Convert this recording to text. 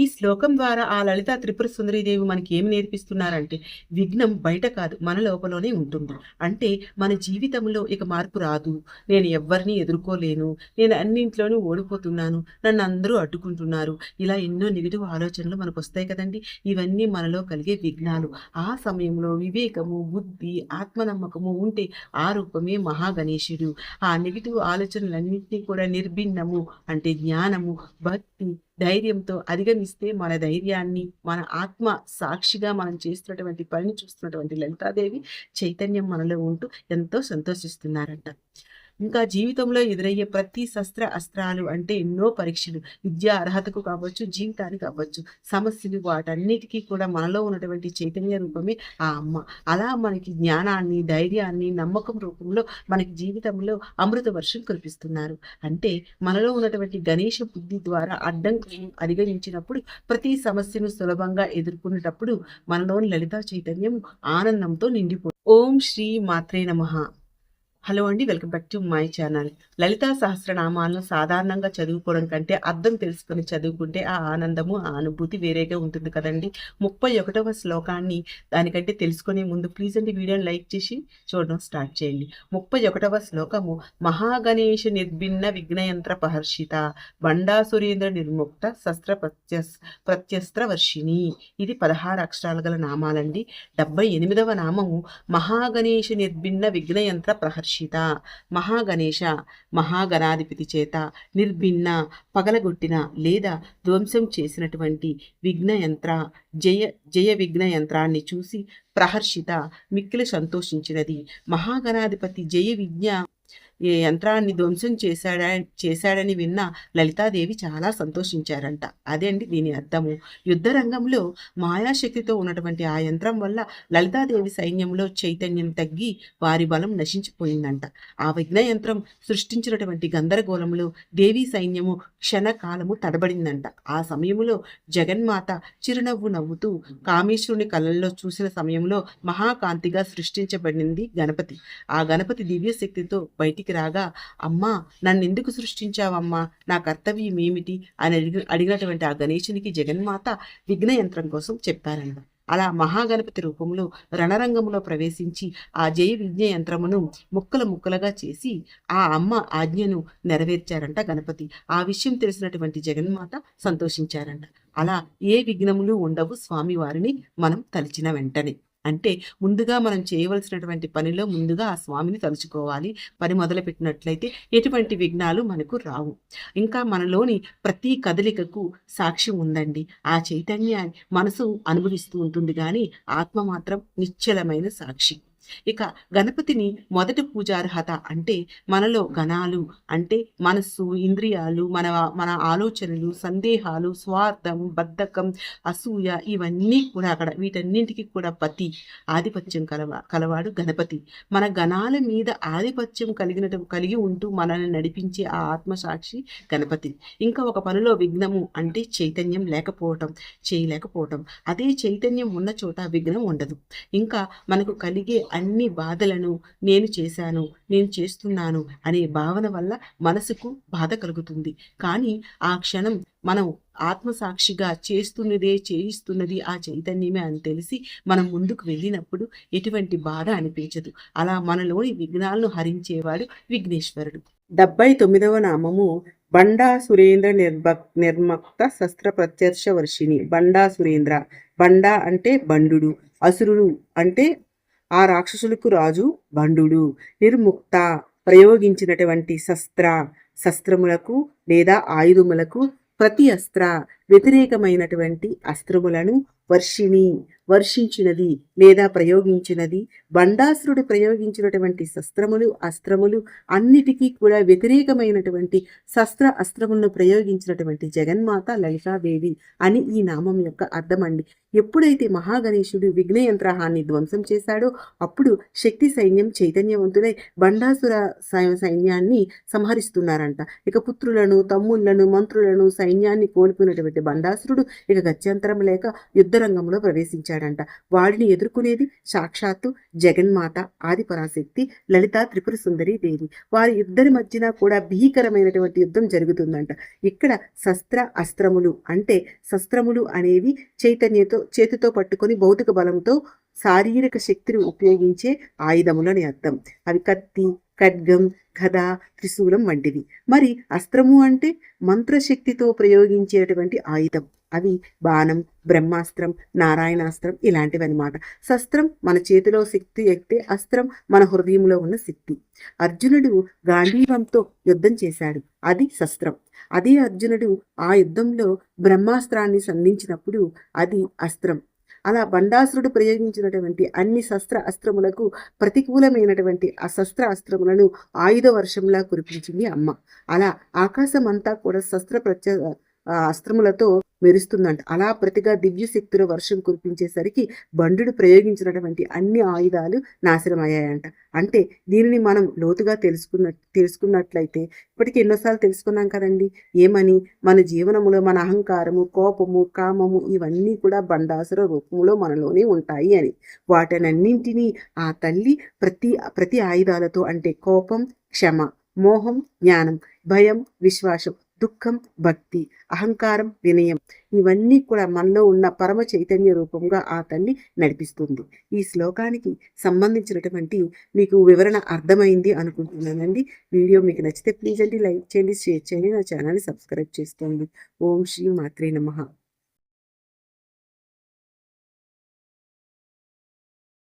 ఈ శ్లోకం ద్వారా ఆ లలిత త్రిపుర సుందరీదేవి మనకి ఏమి నేర్పిస్తున్నారంటే, విఘ్నం బయట కాదు మన లోపలనే ఉంటుంది. అంటే మన జీవితంలో ఇక మార్పు రాదు, నేను ఎవ్వరిని ఎదుర్కోలేను, నేను అన్నింట్లోనూ ఓడిపోతున్నాను, నన్ను అందరూ అడ్డుకుంటున్నారు, ఇలా ఎన్నో నెగిటివ్ ఆలోచనలు మనకు వస్తాయి కదండి. ఇవన్నీ మనలో కలిగే విఘ్నాలు. ఆ సమయంలో వివేకము, బుద్ధి, ఆత్మనమ్మకము ఉంటే ఆ రూపమే మహాగణేశుడు. ఆ నెగిటివ్ ఆలోచనలన్నింటినీ కూడా నిర్భిన్నము అంటే జ్ఞానము, భక్తి, ధైర్యంతో అధిగమిస్తే మన ధైర్యాన్ని, మన ఆత్మ సాక్షిగా మనం చేస్తున్నటువంటి పనిని చూస్తున్నటువంటి లలితాదేవి చైతన్యం మనలో ఉంటూ ఎంతో సంతోషిస్తున్నారంట. ఇంకా జీవితంలో ఎదురయ్యే ప్రతి అస్త్రాలు అంటే ఎన్నో పరీక్షలు, విద్యా అర్హతకు కావచ్చు, జీవితానికి అవ్వచ్చు, సమస్యలు, వాటన్నిటికీ కూడా మనలో ఉన్నటువంటి చైతన్య రూపమే ఆ అమ్మ. అలా మనకి జ్ఞానాన్ని, ధైర్యాన్ని, నమ్మకం రూపంలో మనకి జీవితంలో అమృత వర్షం కురిపిస్తున్నారు. అంటే మనలో ఉన్నటువంటి గణేష బుద్ధి ద్వారా అడ్డంకులను అధిగమించినప్పుడు, ప్రతి సమస్యను సులభంగా ఎదుర్కొనేటప్పుడు మనలోని లలితా చైతన్యం ఆనందంతో నిండిపోతుంది. ఓం శ్రీ మాత్రే నమః. హలో అండి, welcome back to my channel. Lalita సహస్రనామాలను సాధారణంగా చదువుకోవడం కంటే అర్థం తెలుసుకొని చదువుకుంటే ఆ ఆనందము, ఆ అనుభూతి వేరేగా ఉంటుంది కదండి. 31వ శ్లోకాన్ని దానికంటే తెలుసుకునే ముందు ప్లీజ్ అండి వీడియోని లైక్ చేసి చూడడం స్టార్ట్ చేయండి. 31వ శ్లోకము మహాగణేష నిర్భిన్న విఘ్నయంత్ర పహర్షిత బండాసురేంద్ర నిర్ముక్త ప్రత్యస్త్ర వర్షిణి. ఇది 16 అక్షరాలు గల నామాలండి. 78వ నామము మహాగణేష నిర్భిన్న విఘ్నయంత్ర ప్రహర్షిత. మహాగణేశ, మహాగణాధిపతి చేత నిర్భిన్న, పగలగొట్టిన లేదా ధ్వంసం చేసినటువంటి విఘ్నయంత్ర, జయ విఘ్న యంత్రాన్ని చూసి ప్రహర్షిత, మిక్కిలి సంతోషించినది. మహాగణాధిపతి జయ విజ్ఞ యంత్రాన్ని ధ్వంసం చేశాడని విన్న లలితాదేవి చాలా సంతోషించారంట. అదే అండి దీని అర్థము. యుద్ధ రంగంలో మాయాశక్తితో ఉన్నటువంటి ఆ యంత్రం వల్ల లలితాదేవి సైన్యంలో చైతన్యం తగ్గి వారి బలం నశించిపోయిందంట. ఆ విఘ్న యంత్రం సృష్టించినటువంటి గందరగోళంలో దేవీ సైన్యము క్షణకాలము తడబడిందంట. ఆ సమయంలో జగన్మాత చిరునవ్వు నవ్వుతూ కామేశ్వరుని కళ్ళల్లో చూసిన సమయంలో మహాకాంతిగా సృష్టించబడింది గణపతి. ఆ గణపతి దివ్యశక్తితో బయటికి రాగా, అమ్మా నన్నెందుకు సృష్టించావమ్మా, నా కర్తవ్యం ఏమిటి అని అడిగినటువంటి ఆ గణేశునికి జగన్మాత విఘ్న యంత్రం కోసం చెప్పారంట. అలా మహాగణపతి రూపంలో రణరంగంలో ప్రవేశించి ఆ జయ విజ్ఞ యంత్రమును ముక్కలుగా చేసి ఆ అమ్మ ఆజ్ఞను నెరవేర్చారంట గణపతి. ఆ విషయం తెలిసినటువంటి జగన్మాత సంతోషించారంట. అలా ఏ విఘ్నములు ఉండవు స్వామివారిని మనం తలిచిన వెంటనే. అంటే ముందుగా మనం చేయవలసినటువంటి పనిలో ముందుగా ఆ స్వామిని తలుచుకోవాలి. పని మొదలుపెట్టినట్లయితే ఎటువంటి విఘ్నాలు మనకు రావు. ఇంకా మనలోని ప్రతి కదలికకు సాక్ష్యం ఉందండి. ఆ చైతన్యాన్ని మనసు అనుభవిస్తూ ఉంటుంది కానీ ఆత్మ మాత్రం నిశ్చలమైన సాక్షి. ఇక గణపతిని మొదటి పూజార్హత అంటే మనలో గణాలు అంటే మనస్సు, ఇంద్రియాలు, మన మన ఆలోచనలు, సందేహాలు, స్వార్థం, బద్ధకం, అసూయ ఇవన్నీ కూడా అక్కడ వీటన్నింటికి కూడా పతి ఆధిపత్యం కలవాడు గణపతి. మన గణాల మీద ఆధిపత్యం కలిగి ఉంటూ మనల్ని నడిపించే ఆ ఆత్మసాక్షి గణపతి. ఇంకా ఒక పనిలో విఘ్నము అంటే చైతన్యం లేకపోవటం, చేయలేకపోవటం. అదే చైతన్యం ఉన్న చోట విఘ్నం ఉండదు. ఇంకా మనకు కలిగే అన్ని బాధలను నేను చేశాను, నేను చేస్తున్నాను అనే భావన వల్ల మనసుకు బాధ కలుగుతుంది. కానీ ఆ క్షణం మనం ఆత్మసాక్షిగా చేయిస్తున్నది ఆ చైతన్యమే అని తెలిసి మనం ముందుకు వెళ్ళినప్పుడు ఎటువంటి బాధ అనిపించదు. అలా మనలోని విఘ్నాలను హరించేవాడు విఘ్నేశ్వరుడు. 79వ నామము బండా సురేంద్ర నిర్మక్త శస్త్ర ప్రత్యక్ష వర్షిణి. బండా సురేంద్ర. బండా అంటే బండు, అసురుడు అంటే ఆ రాక్షసులకు రాజు బండు. నిర్ముక్త ప్రయోగించినటువంటి శస్త్రములకు లేదా ఆయుధములకు ప్రతి వ్యతిరేకమైనటువంటి అస్త్రములను వర్షించినది లేదా ప్రయోగించినది. బండాసురుడు ప్రయోగించినటువంటి అస్త్రములు అన్నిటికీ కూడా వ్యతిరేకమైనటువంటి అస్త్రములను ప్రయోగించినటువంటి జగన్మాత లలితాదేవి అని ఈ నామం యొక్క అర్థం అండి. ఎప్పుడైతే మహాగణేశుడు విఘ్నయంత్రాన్ని ధ్వంసం చేశాడో అప్పుడు శక్తి సైన్యం చైతన్యవంతులై బండాసుర సైన్యాన్ని సంహరిస్తున్నారంట. ఇక పుత్రులను, తమ్ముళ్లను, మంత్రులను, సైన్యాన్ని కోల్పోయినటువంటి ప్రయోగించినటువంటి బండాసురుడు ఇక గత్యంతరం లేక యుద్ధరంగంలో ప్రవేశించాడంట. వాడిని ఎదుర్కొనేది సాక్షాత్తు జగన్మాత ఆదిపరాశక్తి లలితా త్రిపుర సుందరి దేవి. వారి ఇద్దరి మధ్యన కూడా భీకరమైనటువంటి యుద్ధం జరుగుతుందంట. ఇక్కడ శస్త్ర అస్త్రములు అంటే శస్త్రములు అనేవి చేతితో పట్టుకొని భౌతిక బలంతో శారీరక శక్తిని ఉపయోగించే ఆయుధములని అర్థం. అవి కత్తి, ఖడ్గం, గద, త్రిశూలం వంటివి. మరి అస్త్రము అంటే మంత్రశక్తితో ప్రయోగించేటువంటి ఆయుధం. అవి బాణం, బ్రహ్మాస్త్రం, నారాయణాస్త్రం ఇలాంటివి అనమాట. శస్త్రం మన చేతిలో శక్తి ఎక్కితే అస్త్రం మన హృదయంలో ఉన్న శక్తి. అర్జునుడు గాంధీవంతో యుద్ధం చేశాడు, అది శస్త్రం. అదే అర్జునుడు ఆ యుద్ధంలో బ్రహ్మాస్త్రాన్ని సంధించినప్పుడు అది అస్త్రం. అలా బండాసురుడు ప్రయోగించినటువంటి అన్ని శస్త్ర అస్త్రములకు ప్రతికూలమైనటువంటి ఆ శస్త్ర అస్త్రములను ఆయుధ వర్షంలా కురిపించింది అమ్మ. అలా ఆకాశం అంతా కూడా అస్త్రములతో మెరుస్తుందంట. అలా ప్రతిగా దివ్య శక్తుల వర్షం కురిపించేసరికి బండు ప్రయోగించినటువంటి అన్ని ఆయుధాలు నాశనమయ్యాయంట. అంటే దీనిని మనం లోతుగా తెలుసుకున్నట్లయితే ఇప్పటికీ ఎన్నోసార్లు తెలుసుకున్నాం కదండి. ఏమని? మన జీవనములో మన అహంకారము, కోపము, కామము ఇవన్నీ కూడా బండాసుర రూపంలో మనలోనే ఉంటాయి అని. వాటినన్నింటినీ ఆ తల్లి ప్రతి ఆయుధాలతో అంటే కోపం, క్షమ, మోహం, జ్ఞానం, భయం, విశ్వాసం, దుఃఖం, భక్తి, అహంకారం, వినయం ఇవన్నీ కూడా మనలో ఉన్న పరమ చైతన్య రూపంగా ఆ తల్లి నడిపిస్తుంది. ఈ శ్లోకానికి సంబంధించినటువంటి మీకు వివరణ అర్థమైంది అనుకుంటున్నానండి. వీడియో మీకు నచ్చితే ప్లీజ్ అండి లైక్ చేయండి, షేర్ చేయండి, నా ఛానల్ని సబ్స్క్రైబ్ చేసుకోండి. ఓం శ్రీ మాత్రే నమః.